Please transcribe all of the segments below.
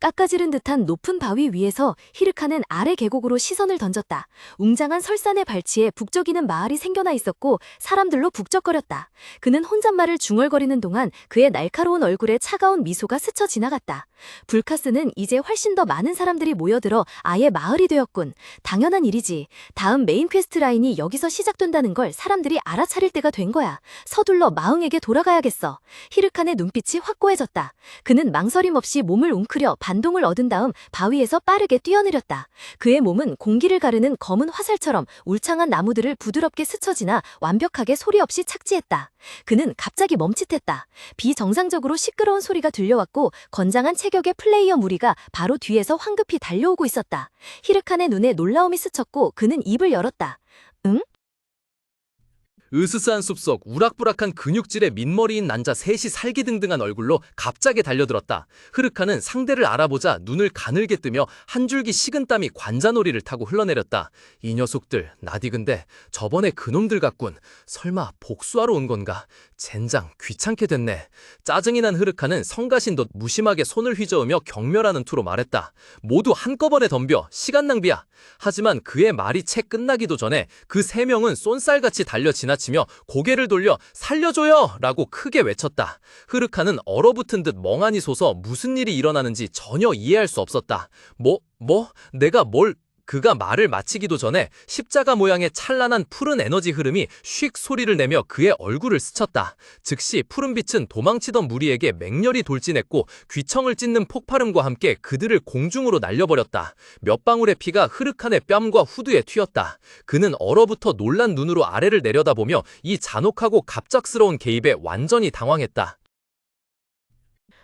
깎아지른 듯한 높은 바위 위에서 히르카는 아래 계곡으로 시선을 던졌다. 웅장한 설산의 발치에 북적이는 마을이 생겨나 있었고 사람들로 북적거렸다. 그는 혼잣말을 중얼거리는 동안 그의 날카로운 얼굴에 차가운 미소가 스쳐 지나갔다. 불카스는 이제 훨씬 더 많은 사람들이 모여들어 아예 마을이 되었군. 당연한 일이지. 다음 메인 퀘스트 라인이 여기서 시작된다는 걸 사람들이 알아차릴 때가 된 거야. 서둘러 마흥에게 돌아가야겠어. 히르칸의 눈빛이 확고해졌다. 그는 망설임 없이 몸을 웅크려 반동을 얻은 다음 바위에서 빠르게 뛰어내렸다. 그의 몸은 공기를 가르는 검은 화살처럼 울창한 나무들을 부드럽게 스쳐지나 완벽하게 소리 없이 착지했다. 그는 갑자기 멈칫했다. 비정상적으로 시끄러운 소리가 들려왔고 건장한 체격의 플레이어 무리가 바로 뒤에서 황급히 달려오고 있었다. 히르칸의 눈에 놀라움이 스쳤고 그는 입을 열었다. 응? 으스스한 숲속 우락부락한 근육질의 민머리인 남자 셋이 살기등등한 얼굴로 갑자기 달려들었다. 흐르카는 상대를 알아보자 눈을 가늘게 뜨며 한 줄기 식은땀이 관자놀이를 타고 흘러내렸다. 이 녀석들, 나디 근데 저번에 그놈들 같군. 설마 복수하러 온 건가? 젠장, 귀찮게 됐네. 짜증이 난 흐르카는 성가신 듯 무심하게 손을 휘저으며 경멸하는 투로 말했다. 모두 한꺼번에 덤벼, 시간 낭비야. 하지만 그의 말이 채 끝나기도 전에 그 세 명은 쏜살같이 달려 지나치며 고개를 돌려 살려줘요! 라고 크게 외쳤다. 흐르카는 얼어붙은 듯 멍하니 서서 무슨 일이 일어나는지 전혀 이해할 수 없었다. 내가 뭘... 그가 말을 마치기도 전에 십자가 모양의 찬란한 푸른 에너지 흐름이 슉 소리를 내며 그의 얼굴을 스쳤다. 즉시 푸른빛은 도망치던 무리에게 맹렬히 돌진했고 귀청을 찢는 폭발음과 함께 그들을 공중으로 날려버렸다. 몇 방울의 피가 흐르칸의 뺨과 후드에 튀었다. 그는 얼어붙어 놀란 눈으로 아래를 내려다보며 이 잔혹하고 갑작스러운 개입에 완전히 당황했다.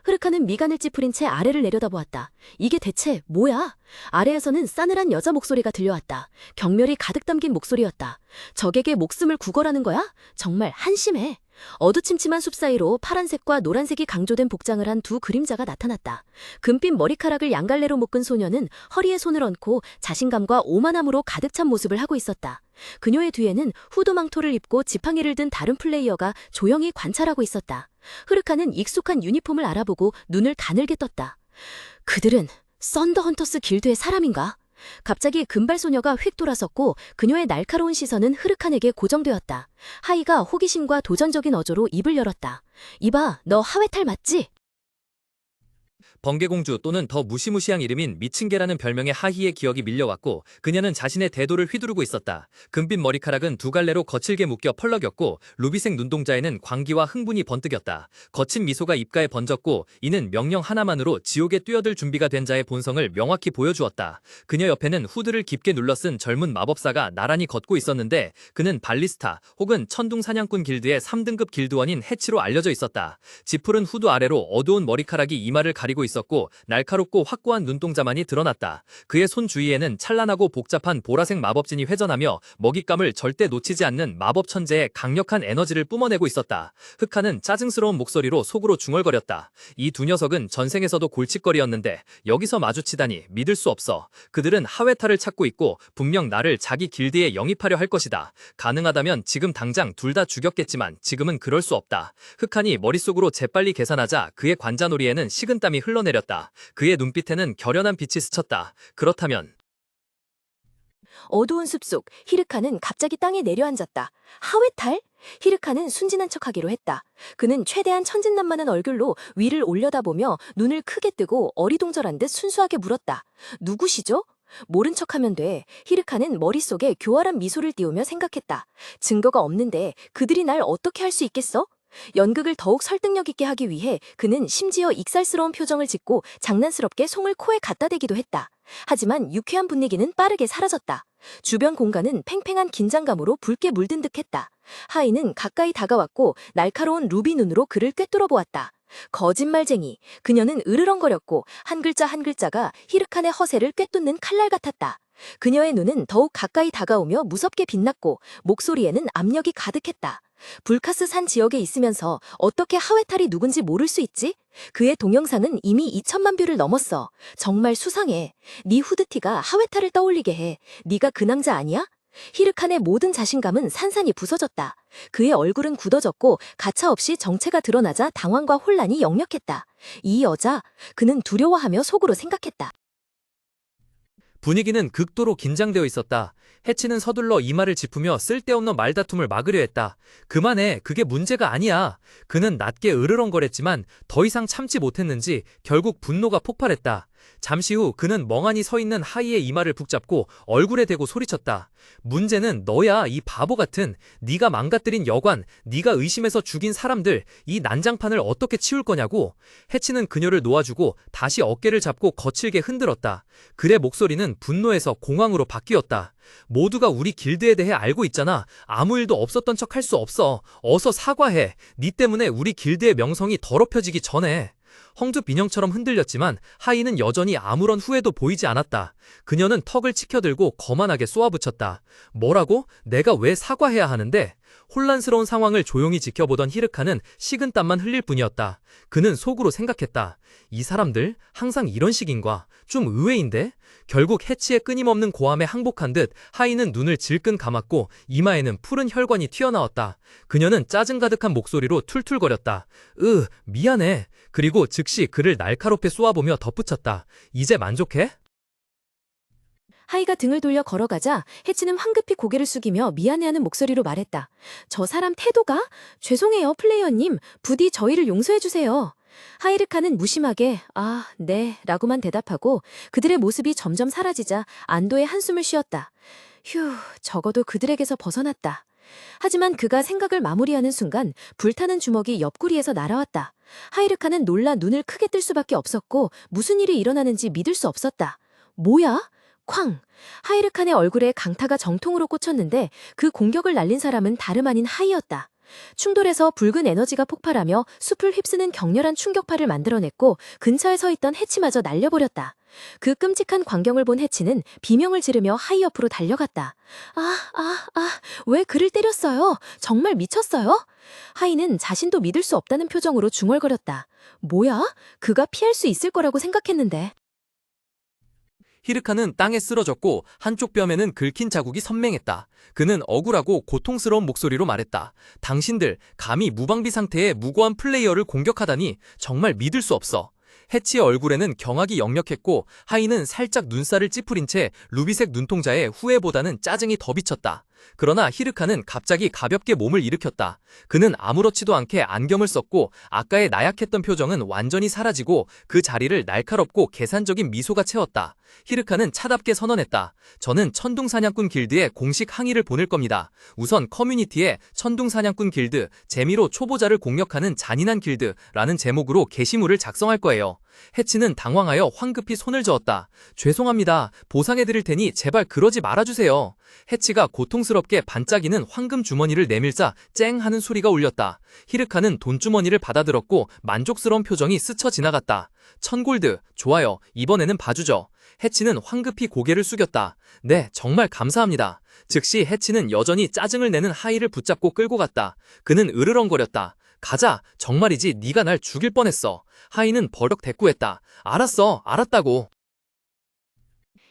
흐르카는 미간을 찌푸린 채 아래를 내려다보았다. 이게 대체 뭐야? 아래에서는 싸늘한 여자 목소리가 들려왔다. 경멸이 가득 담긴 목소리였다. 적에게 목숨을 구걸하는 거야? 정말 한심해. 어두침침한 숲 사이로 파란색과 노란색이 강조된 복장을 한 두 그림자가 나타났다. 금빛 머리카락을 양갈래로 묶은 소녀는 허리에 손을 얹고 자신감과 오만함으로 가득 찬 모습을 하고 있었다. 그녀의 뒤에는 후드망토를 입고 지팡이를 든 다른 플레이어가 조용히 관찰하고 있었다. 흐르카는 익숙한 유니폼을 알아보고 눈을 가늘게 떴다. 그들은 썬더헌터스 길드의 사람인가? 갑자기 금발 소녀가 휙 돌아섰고 그녀의 날카로운 시선은 흐르칸에게 고정되었다. 하이가 호기심과 도전적인 어조로 입을 열었다. 이봐, 너 하회탈 맞지? 번개공주 또는 더 무시무시한 이름인 미친개라는 별명의 하희의 기억이 밀려왔고 그녀는 자신의 대도를 휘두르고 있었다. 금빛 머리카락은 두 갈래로 거칠게 묶여 펄럭였고 루비색 눈동자에는 광기와 흥분이 번뜩였다. 거친 미소가 입가에 번졌고 이는 명령 하나만으로 지옥에 뛰어들 준비가 된 자의 본성을 명확히 보여주었다. 그녀 옆에는 후드를 깊게 눌러쓴 젊은 마법사가 나란히 걷고 있었는데 그는 발리스타 혹은 천둥 사냥꾼 길드의 3등급 길드원인 해치로 알려져 있었다. 지푸른 후드 아래로 어두운 머리카락이 이마를 가리고 있었고 날카롭고 확고한 눈동자만이 드러났다. 그의 손 주위에는 찬란하고 복잡한 보라색 마법진이 회전하며 먹잇감을 절대 놓치지 않는 마법 천재의 강력한 에너지를 뿜어내고 있었다. 흑하는 짜증스러운 목소리로 속으로 중얼거렸다. 이 두 녀석은 전생에서도 골칫거리였는데 여기서 마주치다니 믿을 수 없어. 그들은 하회탈을 찾고 있고 분명 나를 자기 길드에 영입하려 할 것이다. 가능하다면 지금 당장 둘 다 죽였겠지만 지금은 그럴 수 없다. 흑한이 머릿속으로 재빨리 계산하자 그의 관자놀이에는 식은땀이 흘러내렸다. 그의 눈빛에는 결연한 빛이 스쳤다. 그렇다면 어두운 숲속 히르카는 갑자기 땅에 내려앉았다. 하회탈? 히르카는 순진한 척하기로 했다. 그는 최대한 천진난만한 얼굴로 위를 올려다보며 눈을 크게 뜨고 어리동절한 듯 순수하게 물었다. 누구시죠? 모른 척하면 돼. 히르카는 머릿속에 교활한 미소를 띄우며 생각했다. 증거가 없는데 그들이 날 어떻게 할 수 있겠어? 연극을 더욱 설득력 있게 하기 위해 그는 심지어 익살스러운 표정을 짓고 장난스럽게 송을 코에 갖다 대기도 했다. 하지만 유쾌한 분위기는 빠르게 사라졌다. 주변 공간은 팽팽한 긴장감으로 붉게 물든 듯했다. 하이는 가까이 다가왔고 날카로운 루비 눈으로 그를 꿰뚫어 보았다. 거짓말쟁이. 그녀는 으르렁거렸고 한 글자 한 글자가 히르칸의 허세를 꿰뚫는 칼날 같았다. 그녀의 눈은 더욱 가까이 다가오며 무섭게 빛났고 목소리에는 압력이 가득했다. 불카스 산 지역에 있으면서 어떻게 하회탈이 누군지 모를 수 있지? 그의 동영상은 이미 2천만 뷰를 넘었어. 정말 수상해. 네 후드티가 하회탈을 떠올리게 해. 네가 그 남자 아니야? 히르칸의 모든 자신감은 산산이 부서졌다. 그의 얼굴은 굳어졌고 가차없이 정체가 드러나자 당황과 혼란이 역력했다. 이 여자, 그는 두려워하며 속으로 생각했다. 분위기는 극도로 긴장되어 있었다. 해치는 서둘러 이마를 짚으며 쓸데없는 말다툼을 막으려 했다. 그만해, 그게 문제가 아니야. 그는 낮게 으르렁거렸지만 더 이상 참지 못했는지 결국 분노가 폭발했다. 잠시 후 그는 멍하니 서 있는 하이의 이마를 붙잡고 얼굴에 대고 소리쳤다. 문제는 너야, 이 바보 같은. 네가 망가뜨린 여관, 네가 의심해서 죽인 사람들, 이 난장판을 어떻게 치울 거냐고. 해치는 그녀를 놓아주고 다시 어깨를 잡고 거칠게 흔들었다. 그의 목소리는 분노에서 공황으로 바뀌었다. 모두가 우리 길드에 대해 알고 있잖아. 아무 일도 없었던 척 할 수 없어. 어서 사과해. 네 때문에 우리 길드의 명성이 더럽혀지기 전에. 헝두 비녕처럼 흔들렸지만 하이는 여전히 아무런 후회도 보이지 않았다. 그녀는 턱을 치켜들고 거만하게 쏘아붙였다. 뭐라고? 내가 왜 사과해야 하는데? 혼란스러운 상황을 조용히 지켜보던 히르카는 식은땀만 흘릴 뿐이었다. 그는 속으로 생각했다. 이 사람들 항상 이런 식인가? 좀 의외인데? 결국 해치의 끊임없는 고함에 항복한 듯 하이는 눈을 질끈 감았고 이마에는 푸른 혈관이 튀어나왔다. 그녀는 짜증 가득한 목소리로 툴툴거렸다. 미안해. 그리고 즉시 그를 날카롭게 쏘아보며 덧붙였다. 이제 만족해? 하이가 등을 돌려 걸어가자 해치는 황급히 고개를 숙이며 미안해하는 목소리로 말했다. 저 사람 태도가? 죄송해요, 플레이어님. 부디 저희를 용서해주세요. 하이르카는 무심하게 아, 네 라고만 대답하고 그들의 모습이 점점 사라지자 안도의 한숨을 쉬었다. 휴, 적어도 그들에게서 벗어났다. 하지만 그가 생각을 마무리하는 순간 불타는 주먹이 옆구리에서 날아왔다. 하이르카는 놀라 눈을 크게 뜰 수밖에 없었고 무슨 일이 일어나는지 믿을 수 없었다. 뭐야? 쾅! 하이르칸의 얼굴에 강타가 정통으로 꽂혔는데 그 공격을 날린 사람은 다름 아닌 하이였다. 충돌에서 붉은 에너지가 폭발하며 숲을 휩쓰는 격렬한 충격파를 만들어냈고 근처에 서 있던 해치마저 날려버렸다. 그 끔찍한 광경을 본 해치는 비명을 지르며 하이 옆으로 달려갔다. 왜 그를 때렸어요? 정말 미쳤어요? 하이는 자신도 믿을 수 없다는 표정으로 중얼거렸다. 뭐야? 그가 피할 수 있을 거라고 생각했는데. 히르카는 땅에 쓰러졌고 한쪽 뺨에는 긁힌 자국이 선명했다. 그는 억울하고 고통스러운 목소리로 말했다. 당신들 감히 무방비 상태의 무고한 플레이어를 공격하다니 정말 믿을 수 없어. 해치의 얼굴에는 경악이 역력했고 하이는 살짝 눈살을 찌푸린 채 루비색 눈동자에 후회보다는 짜증이 더 비쳤다. 그러나 히르카는 갑자기 가볍게 몸을 일으켰다. 그는 아무렇지도 않게 안경을 썼고 아까의 나약했던 표정은 완전히 사라지고 그 자리를 날카롭고 계산적인 미소가 채웠다. 히르카는 차답게 선언했다. 저는 천둥사냥꾼 길드에 공식 항의를 보낼 겁니다. 우선 커뮤니티에 천둥사냥꾼 길드, 재미로 초보자를 공격하는 잔인한 길드라는 제목으로 게시물을 작성할 거예요. 해치는 당황하여 황급히 손을 저었다. 죄송합니다. 보상해드릴 테니 제발 그러지 말아주세요. 해치가 고통스럽게 반짝이는 황금 주머니를 내밀자 쨍 하는 소리가 울렸다. 히르카는 돈주머니를 받아들었고 만족스러운 표정이 스쳐 지나갔다. 1000골드, 좋아요. 이번에는 봐주죠. 해치는 황급히 고개를 숙였다. 네, 정말 감사합니다. 즉시 해치는 여전히 짜증을 내는 하이를 붙잡고 끌고 갔다. 그는 으르렁거렸다. 가자. 정말이지 네가 날 죽일 뻔했어. 하이는 버럭 대꾸했다. 알았어. 알았다고.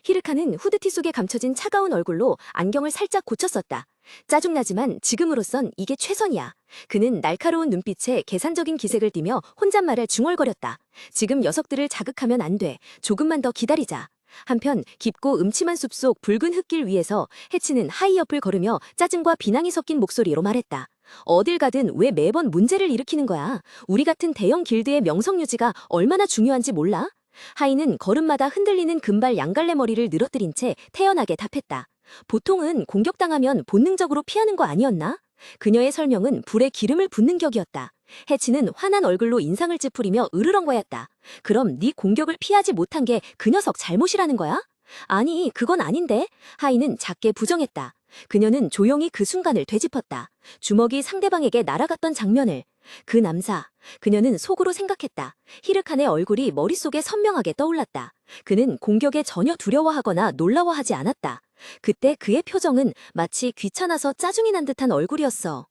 히르카는 후드티 속에 감춰진 차가운 얼굴로 안경을 살짝 고쳤었다. 짜증나지만 지금으로선 이게 최선이야. 그는 날카로운 눈빛에 계산적인 기색을 띠며 혼잣말을 중얼거렸다. 지금 녀석들을 자극하면 안 돼. 조금만 더 기다리자. 한편 깊고 음침한 숲속 붉은 흙길 위에서 해치는 하이 옆을 걸으며 짜증과 비난이 섞인 목소리로 말했다. 어딜 가든 왜 매번 문제를 일으키는 거야? 우리 같은 대형 길드의 명성 유지가 얼마나 중요한지 몰라? 하이는 걸음마다 흔들리는 금발 양갈래 머리를 늘어뜨린 채 태연하게 답했다. 보통은 공격당하면 본능적으로 피하는 거 아니었나? 그녀의 설명은 불에 기름을 붓는 격이었다. 해치는 화난 얼굴로 인상을 찌푸리며 으르렁거렸다. 그럼 네 공격을 피하지 못한 게 그 녀석 잘못이라는 거야? 아니, 그건 아닌데. 하이는 작게 부정했다. 그녀는 조용히 그 순간을 되짚었다. 주먹이 상대방에게 날아갔던 장면을. 그 남자. 그녀는 속으로 생각했다. 히르칸의 얼굴이 머릿속에 선명하게 떠올랐다. 그는 공격에 전혀 두려워하거나 놀라워하지 않았다. 그때 그의 표정은 마치 귀찮아서 짜증이 난 듯한 얼굴이었어.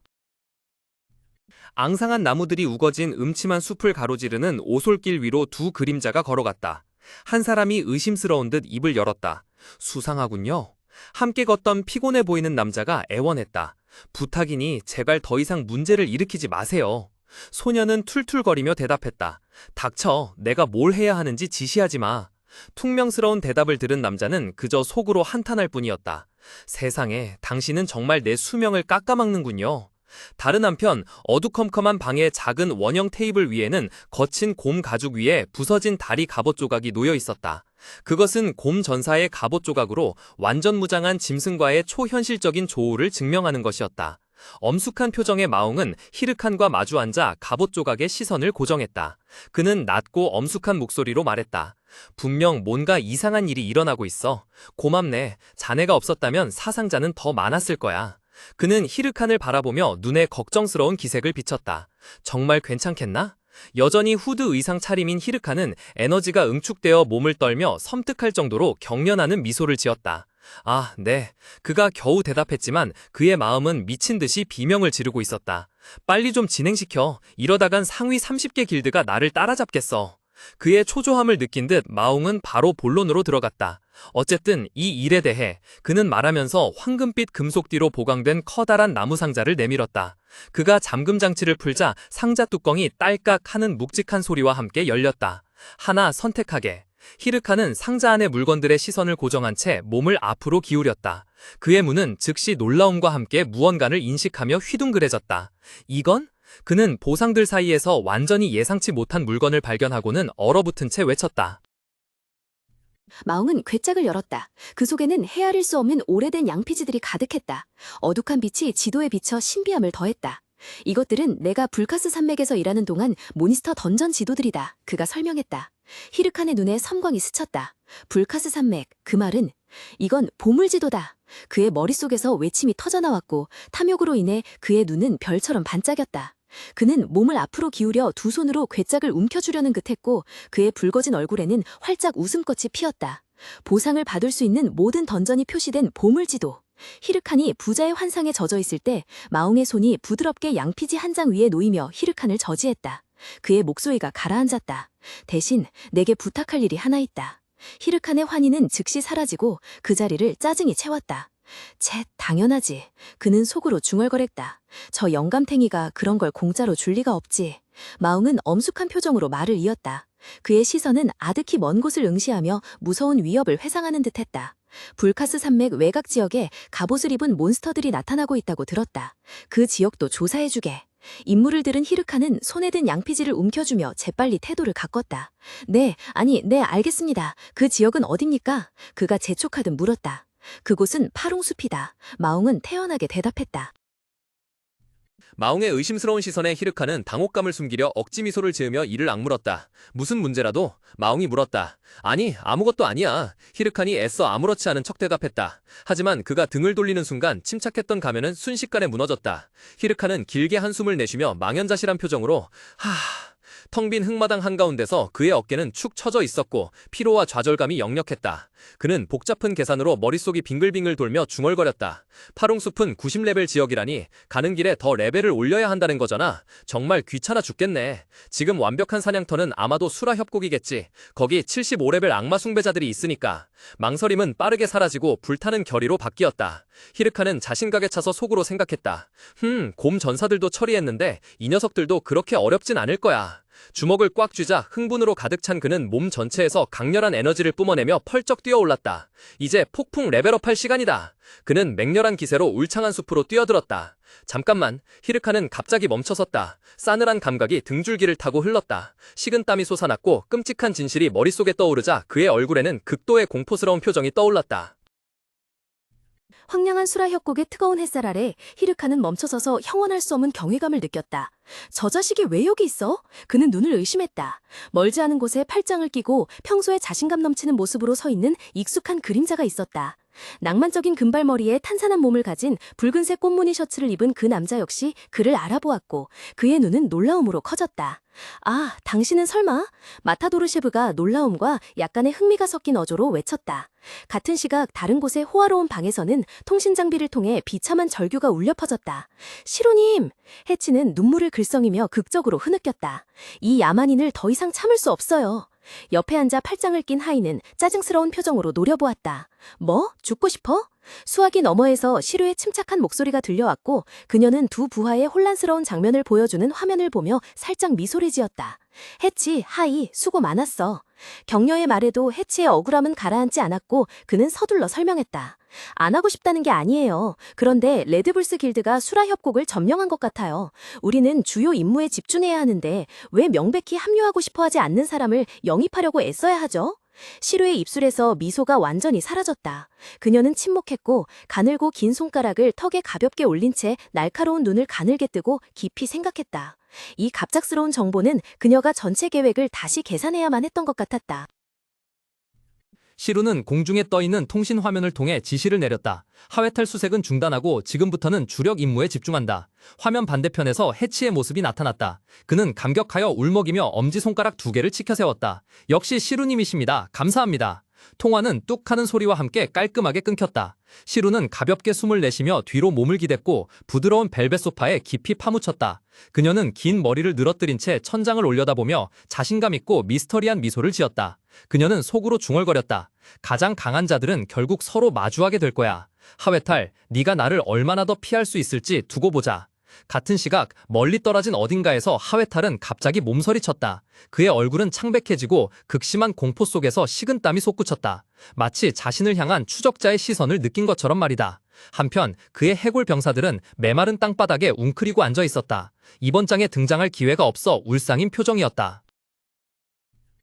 앙상한 나무들이 우거진 음침한 숲을 가로지르는 오솔길 위로 두 그림자가 걸어갔다. 한 사람이 의심스러운 듯 입을 열었다. 수상하군요. 함께 걷던 피곤해 보이는 남자가 애원했다. 부탁이니 제발 더 이상 문제를 일으키지 마세요. 소녀는 툴툴거리며 대답했다. 닥쳐, 내가 뭘 해야 하는지 지시하지 마. 퉁명스러운 대답을 들은 남자는 그저 속으로 한탄할 뿐이었다. 세상에, 당신은 정말 내 수명을 깎아막는군요. 다른 한편 어두컴컴한 방의 작은 원형 테이블 위에는 거친 곰 가죽 위에 부서진 다리 갑옷 조각이 놓여 있었다. 그것은 곰 전사의 갑옷 조각으로 완전 무장한 짐승과의 초현실적인 조우를 증명하는 것이었다. 엄숙한 표정의 마웅은 히르칸과 마주 앉아 갑옷 조각의 시선을 고정했다. 그는 낮고 엄숙한 목소리로 말했다. 분명 뭔가 이상한 일이 일어나고 있어. 고맙네. 자네가 없었다면 사상자는 더 많았을 거야. 그는 히르칸을 바라보며 눈에 걱정스러운 기색을 비쳤다. 정말 괜찮겠나? 여전히 후드 의상 차림인 히르칸은 에너지가 응축되어 몸을 떨며 섬뜩할 정도로 경련하는 미소를 지었다. 아, 네. 그가 겨우 대답했지만 그의 마음은 미친 듯이 비명을 지르고 있었다. 빨리 좀 진행시켜. 이러다간 상위 30개 길드가 나를 따라잡겠어. 그의 초조함을 느낀 듯 마웅은 바로 본론으로 들어갔다. 어쨌든 이 일에 대해 그는 말하면서 황금빛 금속띠로 보강된 커다란 나무 상자를 내밀었다. 그가 잠금 장치를 풀자 상자 뚜껑이 딸깍 하는 묵직한 소리와 함께 열렸다. 하나 선택하게. 히르칸은 상자 안의 물건들의 시선을 고정한 채 몸을 앞으로 기울였다. 그의 눈은 즉시 놀라움과 함께 무언가를 인식하며 휘둥그레졌다. 이건? 그는 보상들 사이에서 완전히 예상치 못한 물건을 발견하고는 얼어붙은 채 외쳤다. 마웅은 괴짝을 열었다. 그 속에는 헤아릴 수 없는 오래된 양피지들이 가득했다. 어둑한 빛이 지도에 비쳐 신비함을 더했다. 이것들은 내가 불카스 산맥에서 일하는 동안 모니스터 던전 지도들이다. 그가 설명했다. 히르칸의 눈에 섬광이 스쳤다. 불카스 산맥, 그 말은 이건 보물지도다. 그의 머릿속에서 외침이 터져나왔고 탐욕으로 인해 그의 눈은 별처럼 반짝였다. 그는 몸을 앞으로 기울여 두 손으로 괴짝을 움켜주려는 듯했고 그의 붉어진 얼굴에는 활짝 웃음꽃이 피었다. 보상을 받을 수 있는 모든 던전이 표시된 보물지도. 히르칸이 부자의 환상에 젖어 있을 때 마웅의 손이 부드럽게 양피지 한 장 위에 놓이며 히르칸을 저지했다. 그의 목소리가 가라앉았다. 대신 내게 부탁할 일이 하나 있다. 히르칸의 환희는 즉시 사라지고 그 자리를 짜증이 채웠다. 쳇, 당연하지. 그는 속으로 중얼거렸다. 저 영감탱이가 그런 걸 공짜로 줄 리가 없지. 마웅은 엄숙한 표정으로 말을 이었다. 그의 시선은 아득히 먼 곳을 응시하며 무서운 위협을 회상하는 듯했다. 불카스 산맥 외곽 지역에 갑옷을 입은 몬스터들이 나타나고 있다고 들었다. 그 지역도 조사해주게. 임무를 들은 히르칸은 손에 든 양피지를 움켜주며 재빨리 태도를 가꿨다. 네, 알겠습니다. 그 지역은 어딥니까? 그가 재촉하듯 물었다. 그곳은 파롱숲이다. 마웅은 태연하게 대답했다. 마웅의 의심스러운 시선에 히르칸은 당혹감을 숨기려 억지 미소를 지으며 이를 악물었다. 무슨 문제라도? 마웅이 물었다. 아니, 아무것도 아니야. 히르칸이 애써 아무렇지 않은 척 대답했다. 하지만 그가 등을 돌리는 순간 침착했던 가면은 순식간에 무너졌다. 히르칸은 길게 한숨을 내쉬며 망연자실한 표정으로 텅 빈 흙마당 한가운데서 그의 어깨는 축 처져 있었고 피로와 좌절감이 역력했다. 그는 복잡한 계산으로 머릿속이 빙글빙글 돌며 중얼거렸다. 파롱숲은 90레벨 지역이라니 가는 길에 더 레벨을 올려야 한다는 거잖아. 정말 귀찮아 죽겠네. 지금 완벽한 사냥터는 아마도 수라 협곡이겠지. 거기 75레벨 악마 숭배자들이 있으니까. 망설임은 빠르게 사라지고 불타는 결의로 바뀌었다. 히르칸은 자신각에 차서 속으로 생각했다. 곰 전사들도 처리했는데 이 녀석들도 그렇게 어렵진 않을 거야. 주먹을 꽉 쥐자 흥분으로 가득 찬 그는 몸 전체에서 강렬한 에너지를 뿜어내며 펄쩍 뛰어올랐다. 이제 폭풍 레벨업할 시간이다. 그는 맹렬한 기세로 울창한 숲으로 뛰어들었다. 잠깐만, 히르칸은 갑자기 멈춰섰다. 싸늘한 감각이 등줄기를 타고 흘렀다. 식은땀이 솟아났고 끔찍한 진실이 머릿속에 떠오르자 그의 얼굴에는 극도의 공포스러운 표정이 떠올랐다. 황량한 수라 협곡의 뜨거운 햇살 아래 히르칸은 멈춰서서 형언할 수 없는 경외감을 느꼈다. 저 자식이 왜 여기 있어? 그는 눈을 의심했다. 멀지 않은 곳에 팔짱을 끼고 평소에 자신감 넘치는 모습으로 서 있는 익숙한 그림자가 있었다. 낭만적인 금발머리에 탄산한 몸을 가진 붉은색 꽃무늬 셔츠를 입은 그 남자 역시 그를 알아보았고 그의 눈은 놀라움으로 커졌다. 아, 당신은 설마? 마타도르셰브가 놀라움과 약간의 흥미가 섞인 어조로 외쳤다. 같은 시각 다른 곳의 호화로운 방에서는 통신장비를 통해 비참한 절규가 울려 퍼졌다. 시로님! 해치는 눈물을 글썽이며 극적으로 흐느꼈다. 이 야만인을 더 이상 참을 수 없어요. 옆에 앉아 팔짱을 낀 하이는 짜증스러운 표정으로 노려보았다. 뭐? 죽고 싶어? 수화기 너머에서 시루의 침착한 목소리가 들려왔고 그녀는 두 부하의 혼란스러운 장면을 보여주는 화면을 보며 살짝 미소를 지었다. 해치, 하이, 수고 많았어. 격려의 말에도 해치의 억울함은 가라앉지 않았고 그는 서둘러 설명했다. 안 하고 싶다는 게 아니에요. 그런데 레드불스 길드가 수라 협곡을 점령한 것 같아요. 우리는 주요 임무에 집중해야 하는데 왜 명백히 합류하고 싶어 하지 않는 사람을 영입하려고 애써야 하죠? 시루의 입술에서 미소가 완전히 사라졌다. 그녀는 침묵했고 가늘고 긴 손가락을 턱에 가볍게 올린 채 날카로운 눈을 가늘게 뜨고 깊이 생각했다. 이 갑작스러운 정보는 그녀가 전체 계획을 다시 계산해야만 했던 것 같았다. 시루는 공중에 떠있는 통신 화면을 통해 지시를 내렸다. 하회탈 수색은 중단하고 지금부터는 주력 임무에 집중한다. 화면 반대편에서 해치의 모습이 나타났다. 그는 감격하여 울먹이며 엄지손가락 2개를 치켜 세웠다. 역시 시루님이십니다. 감사합니다. 통화는 뚝 하는 소리와 함께 깔끔하게 끊겼다. 시루는 가볍게 숨을 내쉬며 뒤로 몸을 기댔고 부드러운 벨벳 소파에 깊이 파묻혔다. 그녀는 긴 머리를 늘어뜨린 채 천장을 올려다보며 자신감 있고 미스터리한 미소를 지었다. 그녀는 속으로 중얼거렸다. 가장 강한 자들은 결국 서로 마주하게 될 거야. 하회탈, 네가 나를 얼마나 더 피할 수 있을지 두고 보자. 같은 시각 멀리 떨어진 어딘가에서 하회탈은 갑자기 몸서리쳤다. 그의 얼굴은 창백해지고 극심한 공포 속에서 식은땀이 솟구쳤다. 마치 자신을 향한 추적자의 시선을 느낀 것처럼 말이다. 한편 그의 해골 병사들은 메마른 땅바닥에 웅크리고 앉아 있었다. 이번 장에 등장할 기회가 없어 울상인 표정이었다.